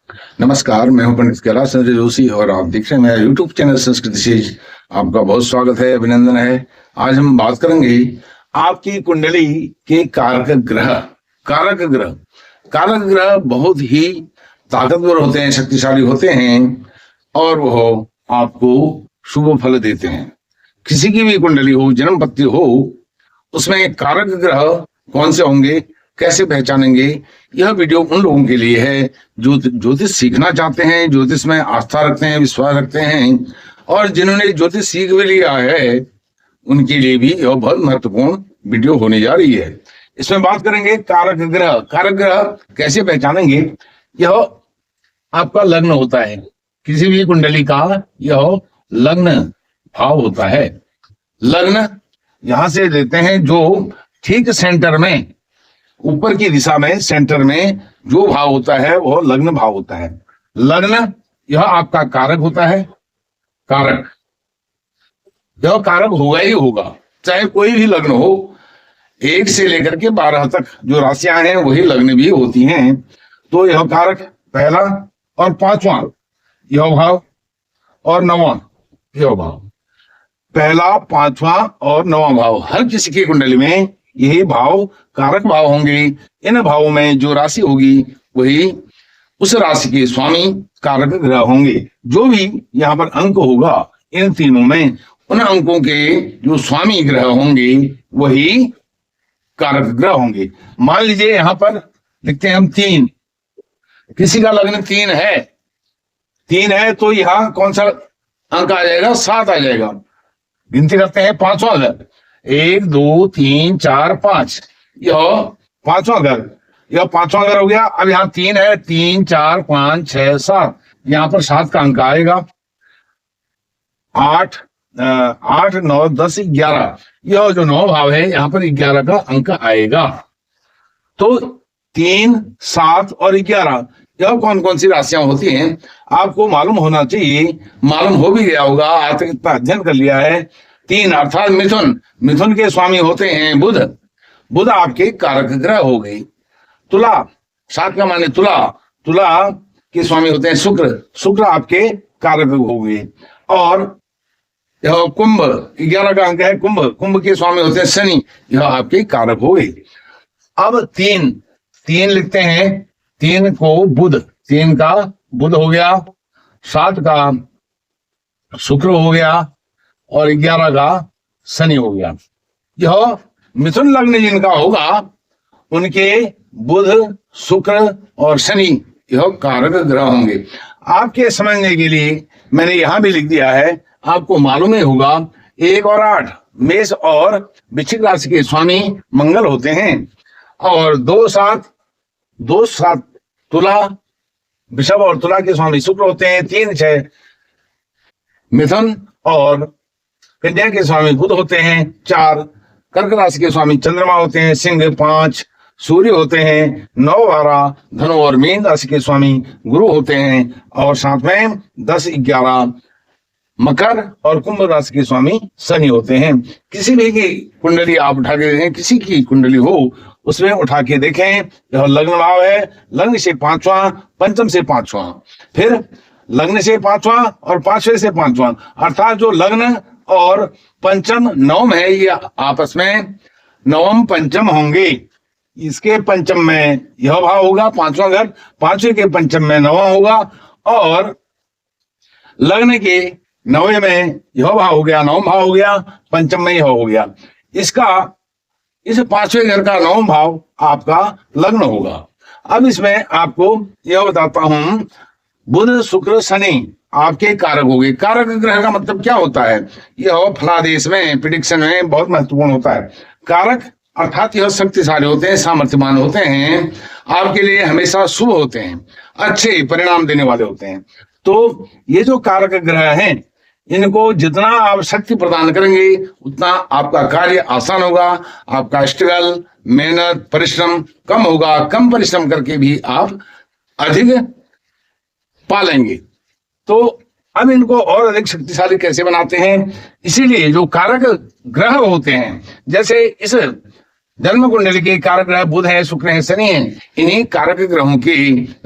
नमस्कार, मैं हूं पंडित कैलाश चंद्र जोशी और आप देख रहे हैं मेरा यूट्यूब चैनल संस्कृत सेज। आपका बहुत स्वागत है, अभिनंदन है। आज हम बात करेंगे आपकी कुंडली के कारक ग्रह। कारक ग्रह बहुत ही ताकतवर होते हैं, शक्तिशाली होते हैं और वह आपको शुभ फल देते हैं। किसी की भी कुंडली हो, जन्म पत्ती हो, उसमें कारक ग्रह कौन से होंगे, कैसे पहचानेंगे, यह वीडियो उन लोगों के लिए है जो ज्योतिष सीखना चाहते हैं, ज्योतिष में आस्था रखते हैं, विश्वास रखते हैं और जिन्होंने ज्योतिष सीख भी लिया है उनके लिए भी यह बहुत महत्वपूर्ण वीडियो होने जा रही है। इसमें बात करेंगे कारक ग्रह कैसे पहचानेंगे। यह आपका लग्न होता है, किसी भी कुंडली का यह लग्न भाव होता है। लग्न यहां से देते हैं जो ठीक सेंटर में, ऊपर की दिशा में सेंटर में जो भाव होता है वह लग्न भाव होता है। लग्न यह आपका कारक होता है। कारक यह कारक होगा ही होगा, चाहे कोई भी लग्न हो। 1 से लेकर के 12 तक जो राशियां हैं वही लग्न भी होती हैं। तो यह कारक पहला और 5वां यह भाव और 9वां यह भाव, पहला 5वां और 9वां भाव, हर किसी की कुंडली में यही भाव कारक भाव होंगे। इन भावों में जो राशि होगी वही उस राशि के स्वामी कारक ग्रह होंगे। जो भी यहाँ पर अंक होगा इन तीनों में, उन अंकों के जो स्वामी ग्रह होंगे वही कारक ग्रह होंगे। मान लीजिए यहाँ पर लिखते हैं हम 3, किसी का लग्न 3 है तो यहाँ कौन सा अंक आ जाएगा? 7 आ जाएगा। गिनती करते हैं 5वां घर, 1 2 3 4 5, यह 5वां घर, यह 5वां घर हो गया। अब यहाँ 3 है, 3 4 5 6 7, यहाँ पर 7 का अंक आएगा। 8 9 10 11, यह जो 9 भाव है यहाँ पर 11 का अंक आएगा। तो 3 7 और 11 यह कौन कौन सी राशियां होती हैं आपको मालूम होना चाहिए। मालूम हो भी गया होगा, आज तक इतना अध्ययन कर लिया है। 3 अर्थात मिथुन के स्वामी होते हैं बुध आपके कारक ग्रह हो गई। तुला, 7 का माने तुला के स्वामी होते हैं शुक्र आपके कारक हो गए। और यह कुंभ, 11 का अंक है, कुंभ के स्वामी होते हैं शनि, यह आपके कारक हो गए। अब 3 लिखते हैं, 3 को बुध, 3 का बुध हो गया, 7 का शुक्र हो गया और 11 का शनि हो गया। यह मिथुन लग्न जिनका होगा उनके बुध शुक्र और शनि यह कारक ग्रह होंगे। आपके समझने के लिए मैंने यहां भी लिख दिया है, आपको मालूम ही होगा 1 और 8 मेष और वृश्चिक राशि के स्वामी मंगल होते हैं और 2 7 तुला, वृषभ और तुला के स्वामी शुक्र होते हैं। 3 6 मिथुन और कन्या के स्वामी बुध होते हैं। 4 कर्क राशि के स्वामी चंद्रमा होते हैं। सिंह 5 सूर्य होते हैं। 9 12 धनु और मीन राशि के स्वामी गुरु होते हैं और साथ में 10 11 मकर और कुंभ राशि के स्वामी शनि होते हैं। किसी भी की कुंडली आप उठा के देखें, किसी की कुंडली हो उसमें उठा के देखें, यह लग्न भाव है, लग्न से 5वां, पंचम से 5वां, फिर लग्न से 5वां और 5वें से 5वां, अर्थात जो लग्न और पंचम नवम है ये आपस में नवम पंचम होंगे। इसके पंचम में यह भाव होगा 5वां घर, 5वें के पंचम में 9वां होगा और लग्न के 9वें में यह भाव हो गया, 9वां भाव हो गया, पंचम में यह हो गया। इस 5वें घर का 9वां भाव आपका लग्न होगा। अब इसमें आपको यह बताता हूं, बुध शुक्र शनि आपके कारक हो गए। कारक ग्रह का मतलब क्या होता है? यह फलादेश में, प्रिडिक्शन में बहुत महत्वपूर्ण होता है। कारक अर्थात यह शक्तिशाली होते हैं, सामर्थ्यवान होते हैं, आपके लिए हमेशा शुभ होते हैं, अच्छे परिणाम देने वाले होते हैं। तो ये जो कारक ग्रह हैं इनको जितना आप शक्ति प्रदान करेंगे उतना आपका कार्य आसान होगा, आपका स्ट्रगल, मेहनत, परिश्रम कम होगा। कम परिश्रम करके भी आप अधिक पा लेंगे। तो अब इनको और अधिक शक्तिशाली कैसे बनाते हैं? इसीलिए जो कारक ग्रह होते हैं, जैसे इस जन्म कुंडली के कारक ग्रह बुध है, शुक्र है, शनि है, इन्हीं कारक ग्रहों के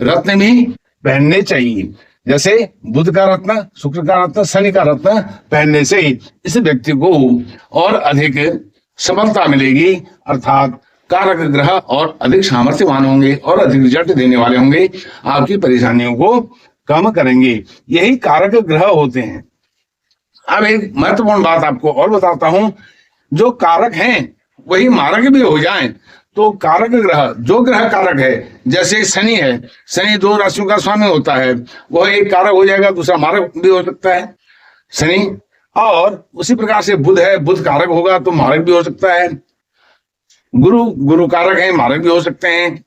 रत्न भी पहनने चाहिए। जैसे बुध का रत्न, शुक्र का रत्न, शनि का रत्न पहनने से इस व्यक्ति को और अधिक सफलता मिलेगी, अर्थात कारक ग्रह और अधिक सामर्थ्यवान होंगे और अधिक रिजल्ट देने वाले होंगे, आपकी परेशानियों को कम करेंगे। यही कारक ग्रह होते हैं। अब एक महत्वपूर्ण बात आपको और बताता हूं, जो कारक हैं वही मारक भी हो जाएं तो कारक ग्रह, जो ग्रह कारक है, जैसे शनि है, शनि 2 राशियों का स्वामी होता है, वह एक कारक हो जाएगा, दूसरा मारक भी हो सकता है शनि। और उसी प्रकार से बुध है, बुध कारक होगा तो मारक भी हो सकता है। गुरु कारक है, मारक भी हो सकते हैं।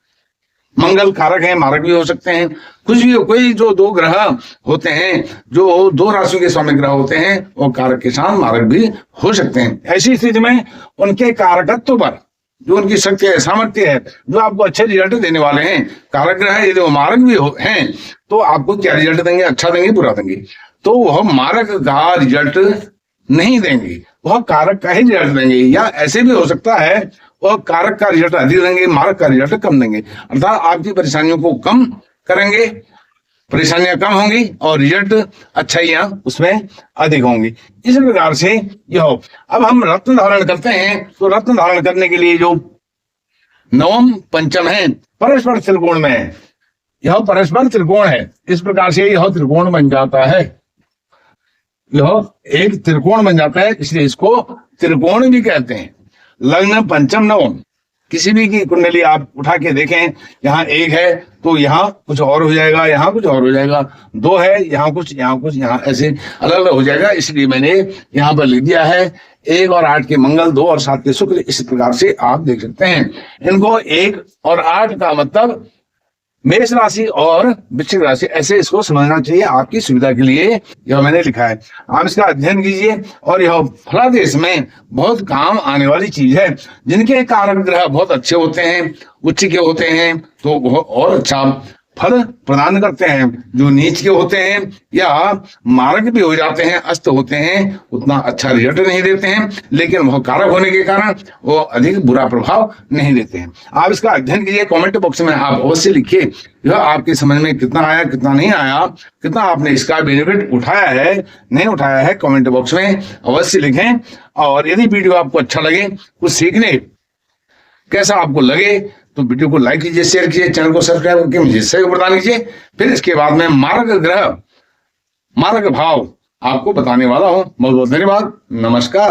मंगल कारक है, मारक भी हो सकते हैं। कुछ भी हो, कोई जो 2 ग्रह होते हैं, जो 2 राशियों के स्वामी ग्रह होते हैं, वो कारक के साथ मारक भी हो सकते हैं। ऐसी स्थिति में उनके कारकत्व पर जो उनकी शक्ति है, सामर्थ्य है, जो आपको अच्छे रिजल्ट देने वाले हैं, कारक ग्रह यदि वो मारक भी हैं तो आपको क्या रिजल्ट देंगे, अच्छा देंगे, बुरा देंगे? तो वह मारक का रिजल्ट नहीं देंगे, वह कारक का ही रिजल्ट देंगे। या ऐसे भी हो सकता है वह कारक का रिजल्ट अधिक देंगे, मारक का रिजल्ट कम देंगे, अर्थात आपकी परेशानियों को कम करेंगे, परेशानियां कम होंगी और रिजल्ट अच्छाइयां उसमें अधिक होंगी। इस प्रकार से यह, अब हम रत्न धारण करते हैं तो रत्न धारण करने के लिए जो नवम पंचम है परस्पर त्रिकोण में है, यह परस्पर त्रिकोण है। इस प्रकार से यह त्रिकोण बन जाता है, यह एक त्रिकोण बन जाता है, इसलिए इसको त्रिकोण भी कहते हैं। लग्न पंचम नवम, किसी भी की कुंडली आप उठा के देखें, यहाँ 1 है तो यहाँ कुछ और हो जाएगा, यहाँ कुछ और हो जाएगा, 2 है यहाँ कुछ, यहाँ कुछ, यहाँ ऐसे अलग अलग हो जाएगा। इसलिए मैंने यहाँ पर लिख दिया है 1 और 8 के मंगल, 2 और 7 के शुक्र। इस प्रकार से आप देख सकते हैं इनको। 1 और 8 का मतलब मेष राशि और वृश्चिक राशि, ऐसे इसको समझना चाहिए आपकी सुविधा के लिए यह मैंने लिखा है। आप इसका अध्ययन कीजिए और यह फलादेश में बहुत काम आने वाली चीज है। जिनके कारक ग्रह बहुत अच्छे होते हैं, उच्च के होते हैं, तो वह और अच्छा फल प्रदान करते हैं। जो नीच के होते हैं या मारक भी हो जाते हैं, अस्त होते हैं, उतना अच्छा रिजल्ट नहीं देते हैं, लेकिन वह कारक होने के कारण वो अधिक बुरा प्रभाव नहीं देते हैं। आप इसका अध्ययन कीजिए, कमेंट बॉक्स में आप अवश्य लिखिए यह आपके समझ में कितना आया, कितना नहीं आया, कितना आपने इसका बेनिफिट उठाया है, नहीं उठाया है, कमेंट बॉक्स में अवश्य लिखें। और यदि वीडियो आपको अच्छा लगे, कुछ सीखने कैसा आपको लगे, तो वीडियो को लाइक कीजिए, शेयर कीजिए, चैनल को सब्सक्राइब करके मुझे सहयोग प्रदान कीजिए। फिर इसके बाद में मारक ग्रह, मारक भाव आपको बताने वाला हूं। बहुत बहुत धन्यवाद, नमस्कार।